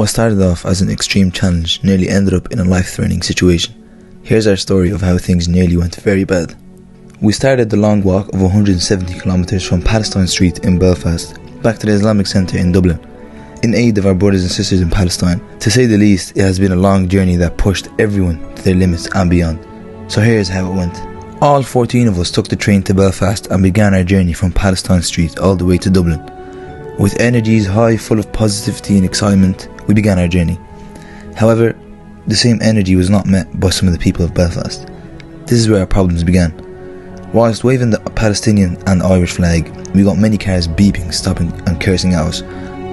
What started off as an extreme challenge nearly ended up in a life-threatening situation. Here's our story of how things nearly went very bad. We started the long walk of 170 kilometers from Palestine Street in Belfast back to the Islamic Centre in Dublin, in aid of our brothers and sisters in Palestine. To say the least, it has been a long journey that pushed everyone to their limits and beyond. So here's how it went. All 14 of us took the train to Belfast and began our journey from Palestine Street all the way to Dublin. With energies high, full of positivity and excitement, we began our journey. However, the same energy was not met by some of the people of Belfast. This is where our problems began. Whilst waving the Palestinian and Irish flag, we got many cars beeping, stopping and cursing at us.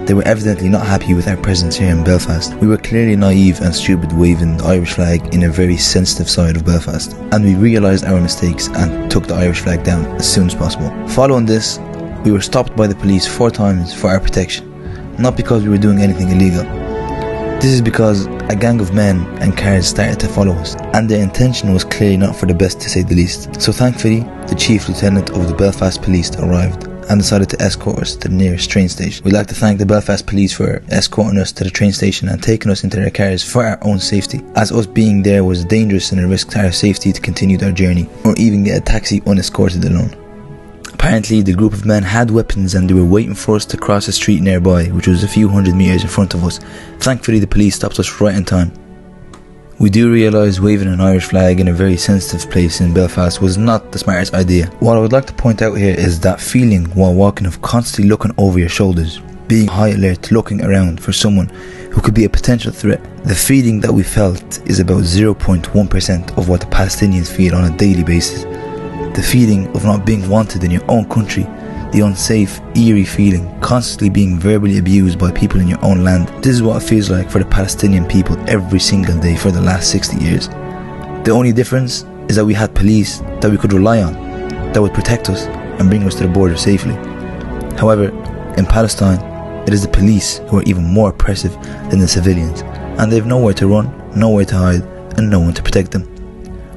They were evidently not happy with our presence here in Belfast. We were clearly naive and stupid waving the Irish flag in a very sensitive side of Belfast, and we realised our mistakes and took the Irish flag down as soon as possible. Following this, we were stopped by the police 4 times for our protection, not because we were doing anything illegal. This is because a gang of men and cars started to follow us, and their intention was clearly not for the best, to say the least. So thankfully, the Chief Lieutenant of the Belfast Police arrived and decided to escort us to the nearest train station. We'd like to thank the Belfast Police for escorting us to the train station and taking us into their cars for our own safety, as us being there was dangerous and a risk to our safety to continue our journey, or even get a taxi unescorted alone. Apparently, the group of men had weapons and they were waiting for us to cross a street nearby, which was a few hundred meters in front of us. Thankfully, the police stopped us right in time. We do realise waving an Irish flag in a very sensitive place in Belfast was not the smartest idea. What I would like to point out here is that feeling while walking of constantly looking over your shoulders, being high alert, looking around for someone who could be a potential threat. The feeling that we felt is about 0.1% of what the Palestinians feel on a daily basis. The feeling of not being wanted in your own country, the unsafe, eerie feeling, constantly being verbally abused by people in your own land. This is what it feels like for the Palestinian people every single day for the last 60 years. The only difference is that we had police that we could rely on, that would protect us and bring us to the border safely. However, in Palestine, it is the police who are even more oppressive than the civilians, and they have nowhere to run, nowhere to hide, and no one to protect them.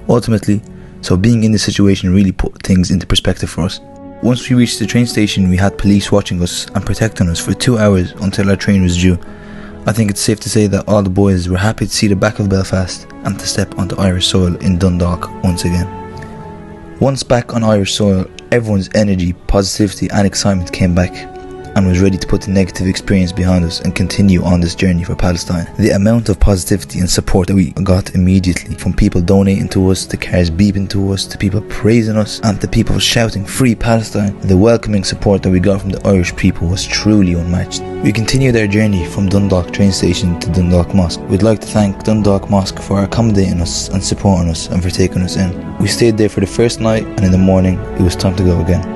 Ultimately, so being in this situation really put things into perspective for us. Once we reached the train station, we had police watching us and protecting us for 2 hours until our train was due. I think it's safe to say that all the boys were happy to see the back of Belfast and to step onto Irish soil in Dundalk once again. Once back on Irish soil, everyone's energy, positivity and excitement came back and was ready to put the negative experience behind us and continue on this journey for Palestine. The amount of positivity and support that we got immediately, from people donating to us, to cars beeping to us, to people praising us, and to people shouting "Free Palestine," the welcoming support that we got from the Irish people was truly unmatched. We continued our journey from Dundalk train station to Dundalk Mosque. We'd like to thank Dundalk Mosque for accommodating us and supporting us and for taking us in. We stayed there for the first night, and in the morning it was time to go again.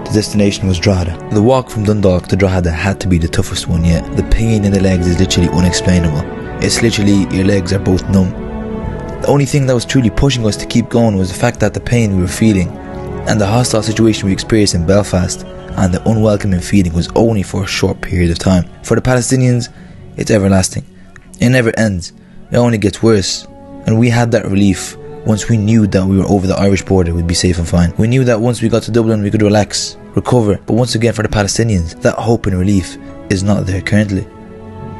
The destination was Drogheda. The walk from Dundalk to Drogheda had to be the toughest one yet. The pain in the legs is literally unexplainable. It's literally your legs are both numb. The only thing that was truly pushing us to keep going was the fact that the pain we were feeling and the hostile situation we experienced in Belfast and the unwelcoming feeling was only for a short period of time. For the Palestinians, it's everlasting. It never ends. It only gets worse. And we had that relief once we knew that we were over the Irish border, we'd be safe and fine. We knew that once we got to Dublin we could relax, recover. But once again, for the Palestinians, that hope and relief is not there currently.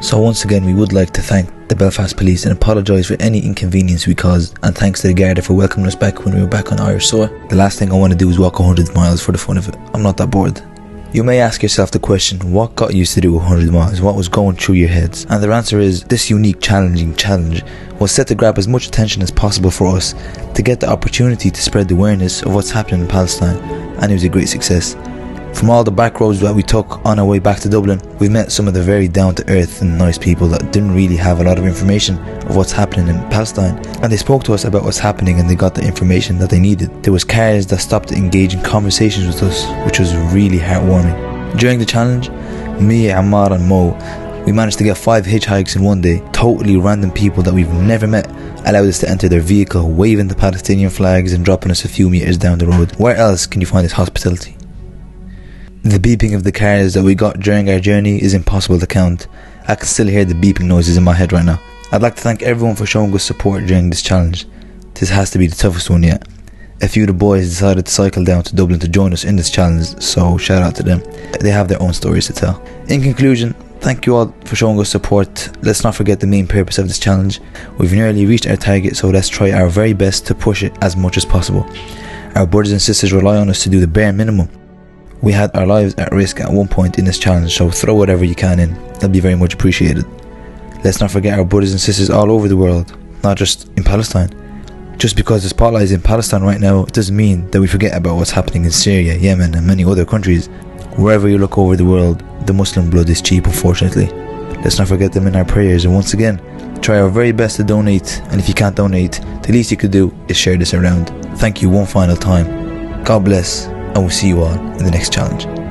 So once again, we would like to thank the Belfast Police and apologise for any inconvenience we caused, and thanks to the Garda for welcoming us back when we were back on Irish soil. The last thing I want to do is walk 100 miles for the fun of it. I'm not that bored. You may ask yourself the question, what got you to do 100 miles? What was going through your heads? And the answer is, this unique challenge was set to grab as much attention as possible for us, to get the opportunity to spread the awareness of what's happening in Palestine, and it was a great success. From all the back roads that we took on our way back to Dublin, we met some of the very down-to-earth and nice people that didn't really have a lot of information of what's happening in Palestine, and they spoke to us about what's happening and they got the information that they needed. There was cars that stopped to engage in conversations with us, which was really heartwarming. During the challenge, me, Ammar and Mo, we managed to get 5 hitchhikes in one day. Totally random people that we've never met allowed us to enter their vehicle, waving the Palestinian flags and dropping us a few meters down the road. Where else can you find this hospitality? The beeping of the cars that we got during our journey is impossible to count. I can still hear the beeping noises in my head right now. I'd like to thank everyone for showing us support during this challenge. This has to be the toughest one yet. A few of the boys decided to cycle down to Dublin to join us in this challenge, so shout out to them. They have their own stories to tell. In conclusion, Thank you all for showing us support. Let's not forget the main purpose of this challenge. We've nearly reached our target, so let's try our very best to push it as much as possible. Our brothers and sisters rely on us to do the bare minimum. We had our lives at risk at one point in this challenge, so throw whatever you can in. That'll be very much appreciated. Let's not forget our brothers and sisters all over the world, not just in Palestine. Just because the spotlight is in Palestine right now, it doesn't mean that we forget about what's happening in Syria, Yemen and many other countries. Wherever you look over the world, the Muslim blood is cheap, unfortunately. Let's not forget them in our prayers, and once again, try our very best to donate, and if you can't donate, the least you could do is share this around. Thank you one final time. God bless, and we'll see you all in the next challenge.